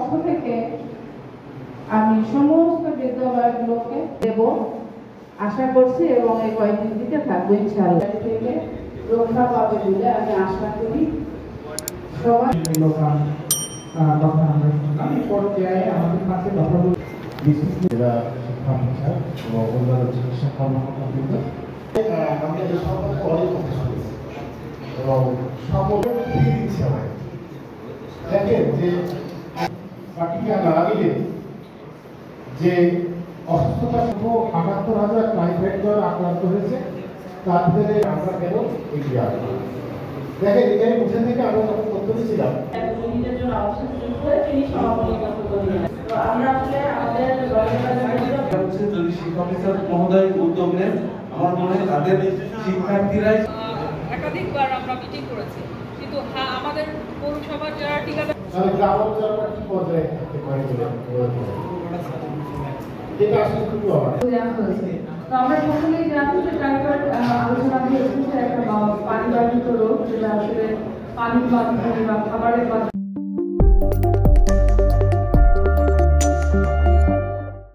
পক্ষ থেকে আমি সমস্ত বিদ্যালয়গুলোকে দেব আশা করছি এবং এই কয়েকদিন দিতে থাকবো ইনশাআল্লাহ থেকে রক্ষা পাবে বলে আমি আশা করি। সবাই আমাদের কাছে জেলা শিক্ষা অফিসার এবং অন্যান্য চিকিৎসা কর্মকর্তাবৃন্দ এবং সকলের দিচ্ছে আমায় দেখেন যে পার্টিকে না দিলে যে অসুস্থতা সহ ৭৮,০০০ টাইফয়েড জ্বর আক্রান্ত হয়েছে তার ভিতরে আমরা কেন এগিয়ে আসবো। দেখেন এখানে বসে থেকে আমরা যখন তথ্য দিয়েছিলাম উদ্যোগ নেন, আমার মনে হয় তাদের শিক্ষার্থীরাই একাধিকবার আমরা মিটিং করেছি, কিন্তু আমাদের পৌরসভার যারা ঠিকাদার গ্রাম অঞ্চলটা কি পর্যায়ে থাকতে পারে যেটা আসলে খুবই অবাক। তো আমরা সকলেই জানি যে টাইফয়েড আলোচনা হয়েছে একটা পানিবাহিত রোগ, যেটা আসলে পানির মাধ্যমে বা খাবারের মাধ্যমে